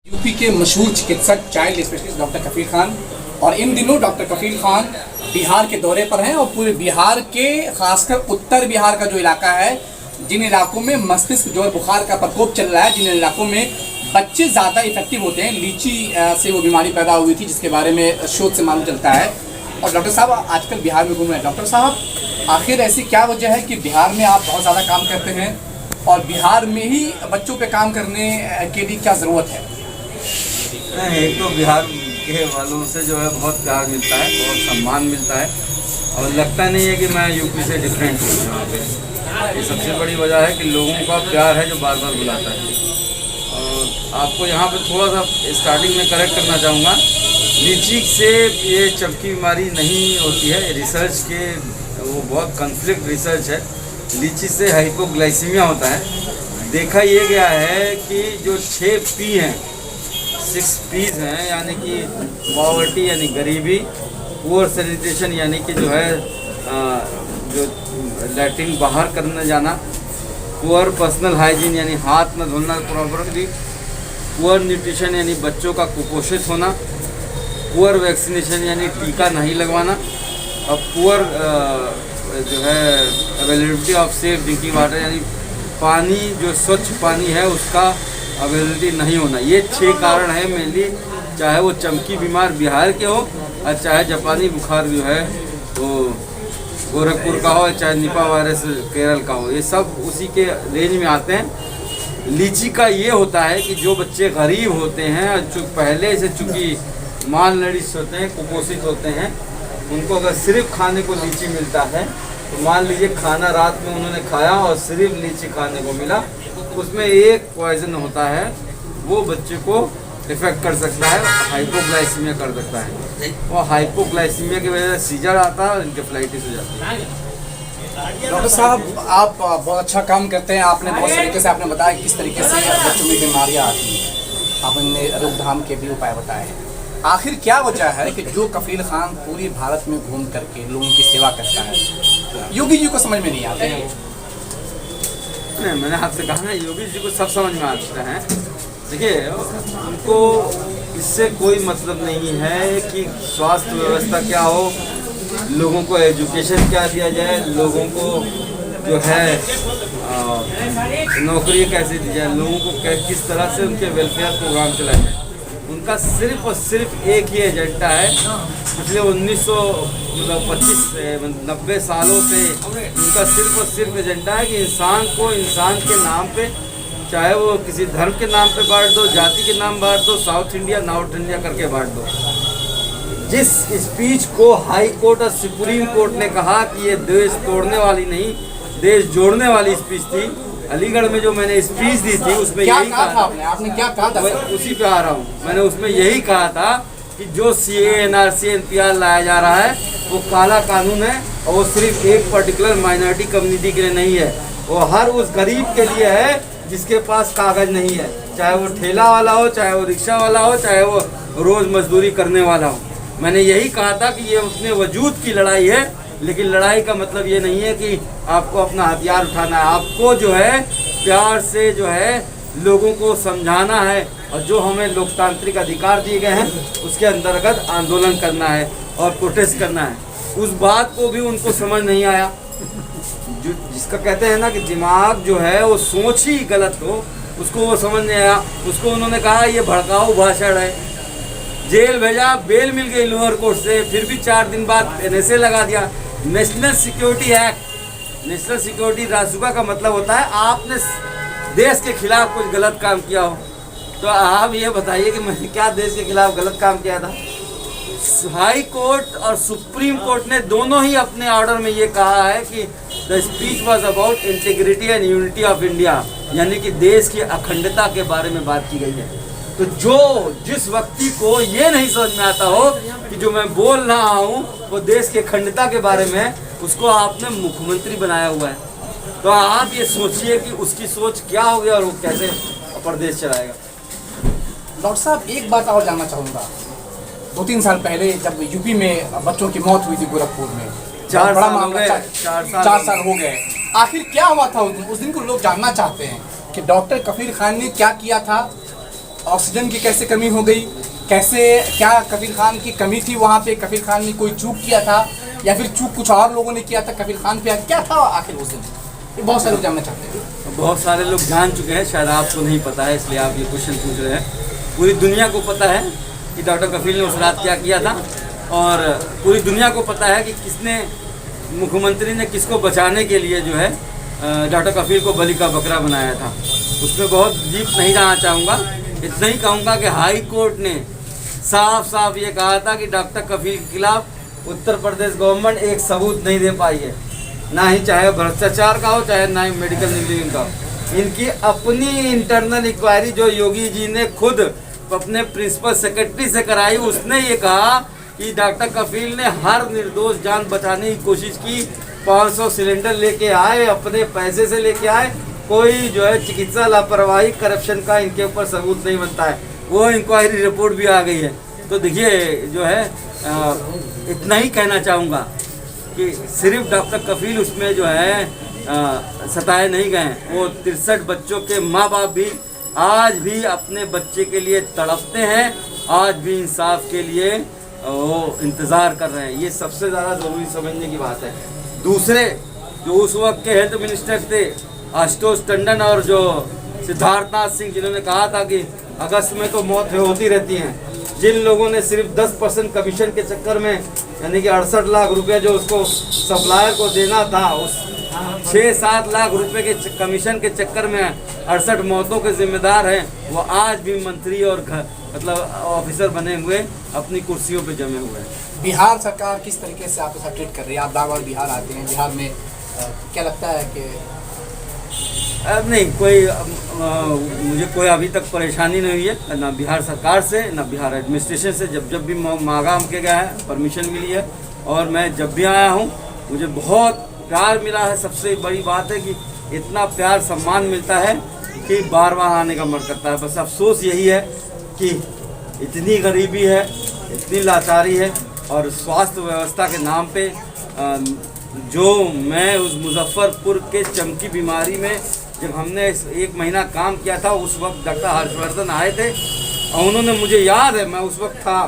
UP के मशहूर चिकित्सक चाइल्ड स्पेशलिस्ट डॉक्टर कफील खान, और इन दिनों डॉक्टर कफील खान बिहार के दौरे पर हैं और पूरे बिहार के, खासकर उत्तर बिहार का जो इलाका है, जिन इलाकों में मस्तिष्क जो है बुखार का प्रकोप चल रहा है, जिन इलाकों में बच्चे ज़्यादा इफेक्टिव होते हैं, लीची से वो बीमारी पैदा हुई थी जिसके बारे में शोध से मालूम चलता है। और डॉक्टर साहब आजकल बिहार में घूम रहे हैं। डॉक्टर साहब, आखिर ऐसी क्या वजह है कि बिहार में आप बहुत ज़्यादा काम करते हैं और बिहार में ही बच्चों पे काम करने के लिए क्या ज़रूरत है? एक तो बिहार के वालों से जो है बहुत प्यार मिलता है, बहुत सम्मान मिलता है, और लगता नहीं है कि मैं यूपी से डिफरेंट हूँ यहाँ पे। ये सबसे बड़ी वजह है कि लोगों का प्यार है जो बार बार बुलाता है। और आपको यहाँ पे थोड़ा सा स्टार्टिंग में करेक्ट करना चाहूँगा, लीची से ये चमकी बीमारी नहीं होती है। रिसर्च के वो बहुत कन्फ्लिक्ट रिसर्च है। लीची से हाइपोग्लाइसीमिया होता है। देखा ये गया है कि जो 6 P हैं, 6 P's हैं, यानी कि पॉवर्टी यानी गरीबी, पुअर सैनिटेशन यानी कि जो है जो लैट्रिन बाहर करने जाना, पुअर पर्सनल हाइजीन यानी हाथ न धोना प्रॉपरली, पुअर न्यूट्रिशन यानी बच्चों का कुपोषित होना, पुअर वैक्सीनेशन यानी टीका नहीं लगवाना, और पुअर जो है availability of safe drinking water यानी पानी जो स्वच्छ पानी है उसका अवेलेबिलिटी नहीं होना। ये 6 कारण है मेनली, चाहे वो चमकी बीमार बिहार के हो और चाहे जापानी बुखार जो है वो गोरखपुर का हो, चाहे निपा वायरस केरल का हो, ये सब उसी के रेंज में आते हैं। लीची का ये होता है कि जो बच्चे गरीब होते हैं और पहले से चूँकि माल नरिश होते हैं, कुपोषित होते हैं, उनको अगर सिर्फ खाने को लीची मिलता है तो मान लीजिए खाना रात में उन्होंने खाया और सिर्फ लीची खाने को मिला, उसमें एक पॉइजन होता है, वो बच्चे को इफेक्ट कर सकता है, हाइपोग्लाइसीमिया कर सकता है, और हाइपोग्लाइसीमिया की वजह से सीजर आता है और इंकेफ्लाइटिस हो जाती है। डॉक्टर साहब, आप बहुत अच्छा काम करते हैं। आपने बहुत तरीके से आपने बताया किस तरीके से बच्चों में बीमारियाँ आती हैं, आपने रोकथाम के भी उपाय बताए हैं। आखिर क्या वजह है कि जो कफील खान पूरी भारत में घूम करके लोगों की सेवा करता है, योगी जी को समझ में नहीं आते हैं? नहीं, मैंने आपसे कहा ना, योगी जी को सब समझ में आते हैं। देखिए, उनको इससे कोई मतलब नहीं है कि स्वास्थ्य व्यवस्था क्या हो, लोगों को एजुकेशन क्या दिया जाए, लोगों को जो है नौकरी कैसे दी जाए, लोगों को किस तरह से उनके वेलफेयर प्रोग्राम चलाए जाए। उनका सिर्फ और सिर्फ एक ही एजेंडा है। पिछले 1990 सालों से उनका सिर्फ और सिर्फ एजेंडा है कि इंसान को इंसान के नाम पे, चाहे वो किसी धर्म के नाम पे बांट दो, जाति के नाम बांट दो, साउथ इंडिया नॉर्थ इंडिया करके बांट दो। जिस स्पीच को हाई कोर्ट और सुप्रीम कोर्ट ने कहा कि ये देश तोड़ने वाली नहीं, देश जोड़ने वाली स्पीच थी, अलीगढ़ में जो मैंने स्पीच दी थी उसमें यही कहा था। आपने क्या कहा था? उसी पे आ रहा हूँ। मैंने उसमें यही कहा था कि जो CAA, NRC, NPR लाया जा रहा है वो काला कानून है, और वो सिर्फ एक पर्टिकुलर माइनॉरिटी कम्युनिटी के लिए नहीं है, वो हर उस गरीब के लिए है जिसके पास कागज नहीं है, चाहे वो ठेला वाला हो, चाहे वो रिक्शा वाला हो, चाहे वो रोज़ मजदूरी करने वाला हो। मैंने यही कहा था कि ये अपने वजूद की लड़ाई है, लेकिन लड़ाई का मतलब ये नहीं है कि आपको अपना हथियार उठाना है, आपको जो है प्यार से जो है लोगों को समझाना है, और जो हमें लोकतांत्रिक अधिकार दिए गए हैं उसके अंतर्गत आंदोलन करना है और प्रोटेस्ट करना है। उस बात को भी उनको समझ नहीं आया। जो जिसका कहते हैं ना कि दिमाग जो है वो सोच ही गलत हो, उसको वो समझ नहीं आया। उसको उन्होंने कहा ये भड़काऊ भाषण है, जेल भेजा, बेल मिल गई लोअर कोर्ट से, फिर भी 4 दिन बाद NSA लगा दिया। National security act, national security रासुका का मतलब होता है आपने देश के खिलाफ कुछ गलत काम किया हो। तो आप ये बताइए कि मैंने क्या देश के खिलाफ गलत काम किया था? हाई कोर्ट और सुप्रीम कोर्ट ने दोनों ही अपने ऑर्डर में ये कहा है कि the speech was about integrity and unity of India, यानी कि देश की अखंडता के बारे में बात की गई है। तो जिस व्यक्ति को ये नहीं समझ में आता हो कि जो मैं बोल रहा हूँ वो देश की अखंडता के बारे में है, उसको आपने मुख्यमंत्री बनाया हुआ है। तो आप ये सोचिए कि उसकी सोच क्या होगी और वो कैसे प्रदेश चलाएगा। डॉक्टर साहब, एक बात और जानना चाहूँगा। 2-3 साल पहले जब यूपी में बच्चों की मौत हुई थी गोरखपुर में, 4 बड़ा साल हो मामला, गए, 4 साल हो गए। आखिर क्या हुआ था उस दिन को लोग जानना चाहते हैं कि डॉक्टर कफील खान ने क्या किया था ऑक्सीजन की कैसे कमी हो गई, कैसे क्या कफील खान की कमी थी वहाँ पे, कफील खान ने कोई चूक किया था या फिर चूक कुछ और लोगों ने किया था, कफील खान पे क्या था आखिर उस दिन, ये बहुत सारे लोग जानना चाहते हैं। बहुत सारे लोग जान चुके हैं, शायद आपको नहीं पता है इसलिए आप ये क्वेश्चन पूछ रहे हैं। पूरी दुनिया को पता है कि डॉक्टर कफील ने उस रात क्या किया था, और पूरी दुनिया को पता है कि किसने, मुख्यमंत्री ने किसको बचाने के लिए जो है डॉक्टर कफील को बलि का बकरा बनाया था। उसमें बहुत डीप नहीं जाना चाहूँगा, इतना ही कहूँगा कि हाई कोर्ट ने साफ साफ ये कहा था कि डॉक्टर कफील के खिलाफ उत्तर प्रदेश गवर्नमेंट एक सबूत नहीं दे पाई है, ना ही चाहे भ्रष्टाचार का हो, चाहे ना ही मेडिकल इंजीनियरिंग का हो। इनकी अपनी इंटरनल इंक्वायरी जो योगी जी ने खुद अपने प्रिंसिपल सेक्रेटरी से कराई, उसने ये कहा कि डॉक्टर कफील ने हर निर्दोष जान बचाने की कोशिश की। 500 सिलेंडर लेके आए, अपने पैसे से लेके आए, कोई जो है चिकित्सा लापरवाही करप्शन का इनके ऊपर सबूत नहीं बनता है। वो इंक्वायरी रिपोर्ट भी आ गई है। तो देखिए जो है इतना ही कहना चाहूँगा कि सिर्फ डॉक्टर कफील उसमें जो है सताए नहीं गए, वो 63 बच्चों के माँ बाप भी आज भी अपने बच्चे के लिए तड़पते हैं, आज भी इंसाफ के लिए वो इंतज़ार कर रहे हैं। ये सबसे ज़्यादा ज़रूरी समझने की बात है। दूसरे जो उस वक्त के हेल्थ मिनिस्टर थे आशुतोष टंडन और जो सिद्धार्थनाथ सिंह, जिन्होंने कहा था कि अगस्त में तो मौत होती रहती हैं, जिन लोगों ने सिर्फ 10% कमीशन के चक्कर में, यानी कि 68 लाख रुपए जो उसको सप्लायर को देना था, उस 6-7 लाख रुपए के कमीशन के चक्कर में 68 मौतों के जिम्मेदार हैं, वो आज भी मंत्री और मतलब ऑफिसर बने हुए अपनी कुर्सियों पे जमे हुए हैं। बिहार सरकार किस तरीके से आपके साथ ट्रीट कर रही है? आप बार-बार बिहार आते हैं, बिहार में क्या लगता है कि नहीं कोई मुझे कोई अभी तक परेशानी नहीं हुई है, ना बिहार सरकार से ना बिहार एडमिनिस्ट्रेशन से। जब भी मांगा के गया है, परमिशन मिली है, और मैं जब भी आया हूँ मुझे बहुत प्यार मिला है। सबसे बड़ी बात है कि इतना प्यार सम्मान मिलता है कि बार बार आने का मन करता है। बस अफसोस यही है कि इतनी गरीबी है, इतनी लाचारी है, और स्वास्थ्य व्यवस्था के नाम पे जो मैं उस मुजफ्फरपुर के चमकी बीमारी में जब हमने 1 महीना काम किया था, उस वक्त डॉक्टर हर्षवर्धन आए थे और उन्होंने, मुझे याद है मैं उस वक्त था,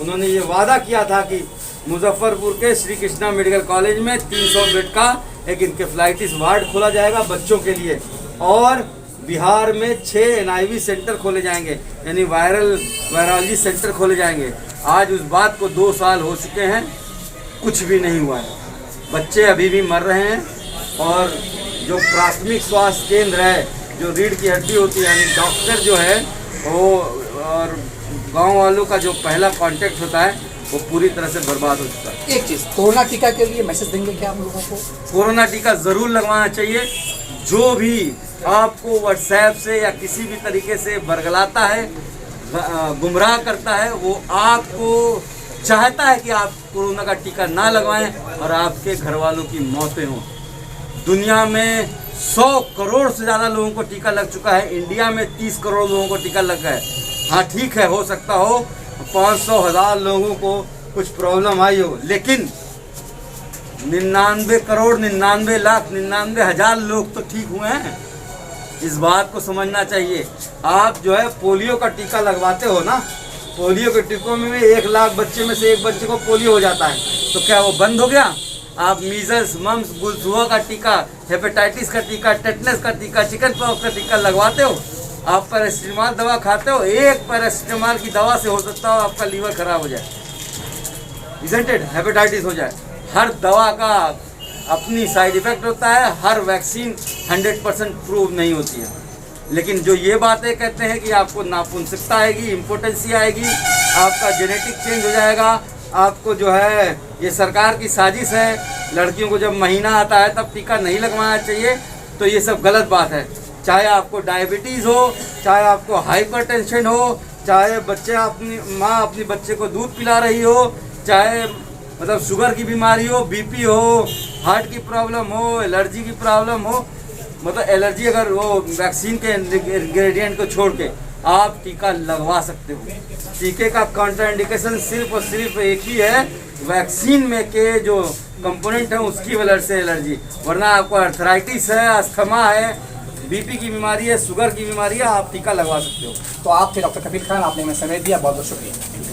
उन्होंने ये वादा किया था कि मुजफ्फरपुर के श्री कृष्णा मेडिकल कॉलेज में 300 बेड का एक इंकेफ्लाइटिस वार्ड खोला जाएगा बच्चों के लिए, और बिहार में 6 NIV सेंटर खोले जाएंगे, यानी वायरोलॉजी सेंटर खोले जाएंगे। आज उस बात को 2 साल हो चुके हैं, कुछ भी नहीं हुआ है। बच्चे अभी भी मर रहे हैं, और जो प्राथमिक स्वास्थ्य केंद्र है, जो रीढ़ की हड्डी होती है, यानी डॉक्टर जो है वो, और गांव वालों का जो पहला कांटेक्ट होता है, वो पूरी तरह से बर्बाद हो चुका है। एक चीज़, कोरोना टीका के लिए मैसेज देंगे क्या आप लोगों को? कोरोना टीका ज़रूर लगवाना चाहिए। जो भी आपको व्हाट्सएप से या किसी भी तरीके से बरगलाता है, गुमराह करता है, वो आपको चाहता है कि आप कोरोना का टीका ना लगवाएं और आपके घर वालों की मौतें हों। दुनिया में 100 करोड़ से ज़्यादा लोगों को टीका लग चुका है, इंडिया में 30 करोड़ लोगों को टीका लग गया है। हाँ ठीक है, हो सकता हो 500,000 लोगों को कुछ प्रॉब्लम आई हो, लेकिन 99 करोड़ 99 लाख 99 हज़ार लोग तो ठीक हुए हैं। इस बात को समझना चाहिए। आप जो है पोलियो का टीका लगवाते हो ना, पोलियो के टीकों में 1 लाख बच्चे में से 1 बच्चे को पोलियो हो जाता है, तो क्या वो बंद हो गया? आप मीजल्स, मम्स, गुलसुआ का टीका, हेपेटाइटिस का टीका, टेटनस का टीका, चिकन पॉक्स का टीका लगवाते हो? आप पैरासीटामोल दवा खाते हो, एक पैरासीटामोल की दवा से हो सकता हो आपका लीवर खराब हो जाए, इजंट इट, हेपेटाइटिस हो जाए। हर दवा का अपनी साइड इफेक्ट होता है, हर वैक्सीन 100% प्रूव नहीं होती है। लेकिन जो ये बातें कहते हैं कि आपको नापुंसकता आएगी, इम्पोर्टेंसी आएगी, आपका जेनेटिक चेंज हो जाएगा, आपको जो है ये सरकार की साजिश है, लड़कियों को जब महीना आता है तब टीका नहीं लगवाना चाहिए, तो ये सब गलत बात है। चाहे आपको डायबिटीज़ हो, चाहे आपको हाइपरटेंशन हो, चाहे बच्चे अपनी माँ अपनी बच्चे को दूध पिला रही हो, चाहे मतलब शुगर की बीमारी हो, बीपी हो, हार्ट की प्रॉब्लम हो, एलर्जी की प्रॉब्लम हो, मतलब एलर्जी अगर वो वैक्सीन के इंग्रेडिएंट को छोड़ के आप टीका लगवा सकते हो। टीके का कॉन्ट्राइंडिकेशन सिर्फ और सिर्फ एक ही है, वैक्सीन में के जो कंपोनेंट है उसकी वजह से एलर्जी, वरना आपको अर्थराइटिस है, अस्थमा है, बीपी की बीमारी है, शुगर की बीमारी है, आप टीका लगवा सकते हो। तो आप थे डॉक्टर कफील खान, आपने हमें समय दिया, बहुत बहुत शुक्रिया।